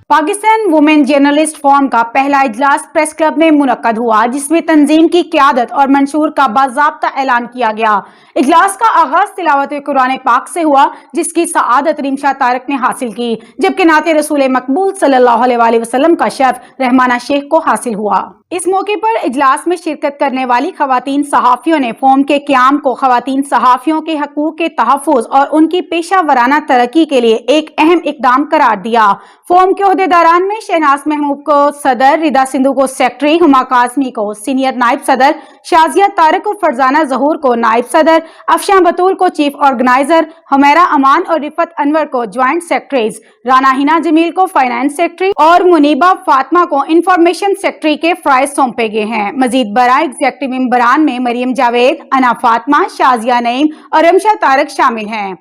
Pakistan women journalist forum का पहला इजलास प्रेस क्लब में मुनक्कद हुआ, जिसमें तंजीम की क़यादत और मंशूर का बाज़ाब्ता ऐलान किया गया। इजलास का आगाज तिलावत कुरान पाक से हुआ, जिसकी सआदत रिमशा तारक ने हासिल की, जबकि नाते रसूल मकबूल सल्लल्लाहु अलैहि वसल्लम का शर्फ रहमाना शेख को हासिल हुआ। इस मौके पर इजलास में शिरकत करने वाली खवातीन सहाफ़ियों ने फोरम के क़याम को खवातीन सहाफ़ियों के हकूक़ के तहफ़्फ़ुज़ और उनकी पेशा वराना तरक्की के लिए एक अहम इक़दाम करार दिया। फोरम के ओहदेदारान में शहनाज महमूद को सदर, रिदा सिंधु को सेक्रेटरी, हुमा काज़मी को सीनियर नायब सदर, शाजिया तारक और फरजाना ज़हूर को नायब सदर, अफशां बतूल को चीफ ऑर्गेनाइजर, हुमैरा अमान और रिफत अनवर को ज्वाइंट सेक्रेटरीज, राना हिना जमील को फाइनेंस सेक्रेटरी और मुनीबा फातिमा को इंफॉर्मेशन सेक्रेटरी के फ़राइज़ सौंपे गए हैं। मजीद बराए एग्जेक्टिव मेंबरान में मरियम जावेद, अना फातिमा, शाजिया नईम और रमशा तारक शामिल हैं।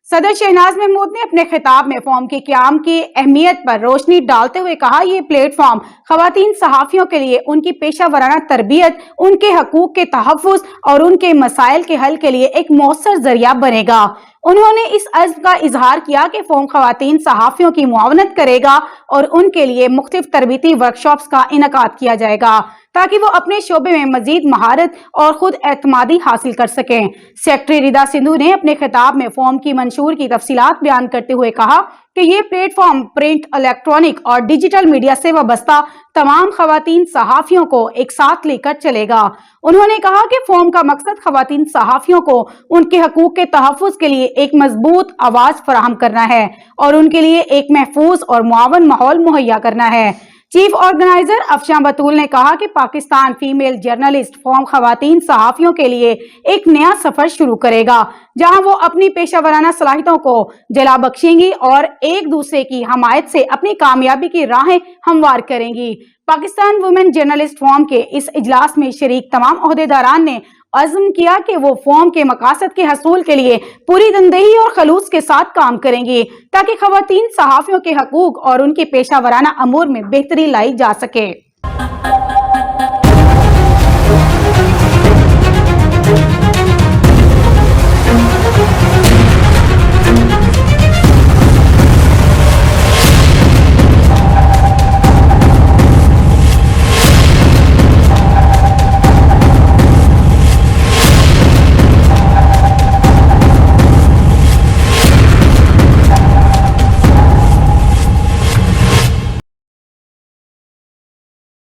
सदर शहनाज महमूद ने अपने खिताब में फोरम के क़याम की अहमियत पर रोशनी डालते हुए कहा, ये प्लेटफॉर्म खवातीन सहाफ़ियों के लिए उनकी पेशा वराना तरबियत, उनके हकूक़ के तहफ़्फ़ुज़ और उनके मसाइल के हल के लिए एक मौसर जरिया बनेगा। उन्होंने इस अज़्म का इजहार किया कि फोरम खवातीन सहाफ़ियों की मुआवनत करेगा और उनके लिए मुख्तलिफ तरबीती वर्कशॉप्स का इनेकाद किया जाएगा, ताकि वो अपने शोबे में मजीद महारत और खुद एतमादी हासिल कर सकें। सेक्रेटरी रिदा सिंधु ने अपने खिताब में फोरम की मंशूर की तफसीलात बयान करते हुए कहा कि ये प्लेटफॉर्म प्रिंट, इलेक्ट्रॉनिक और डिजिटल मीडिया से वाबस्ता तमाम खवातीन सहाफ़ियों को एक साथ लेकर चलेगा। उन्होंने कहा कि फोरम का मकसद खवातीन सहाफ़ियों को उनके हकूक़ के तहफ़्फ़ुज़ के लिए एक मजबूत आवाज़ फराहम करना है और उनके लिए एक महफूज और मुआवन माहौल मुहैया करना है। चीफ ऑर्गेनाइजर अफशां बतूल ने कहा कि पाकिस्तान फीमेल जर्नलिस्ट फोरम खवातीन सहाफ़ियों के लिए एक नया सफर शुरू करेगा, जहां वो अपनी पेशा वराना सलाहियतों को जला बख्शेंगी और एक दूसरे की हमायत से अपनी कामयाबी की राहें हमवार करेंगी। पाकिस्तान वुमेन जर्नलिस्ट फोरम के इस इजलास में शरीक तमाम ओहदेदारान ने अज़्म किया कि वो फोरम के मकासद के हसूल के लिए पूरी तनदेही और खलूस के साथ काम करेंगे, ताकि खवातीन सहाफ़ियों के हकूक़ और उनके पेशा वराना अमूर में बेहतरी लाई जा सके।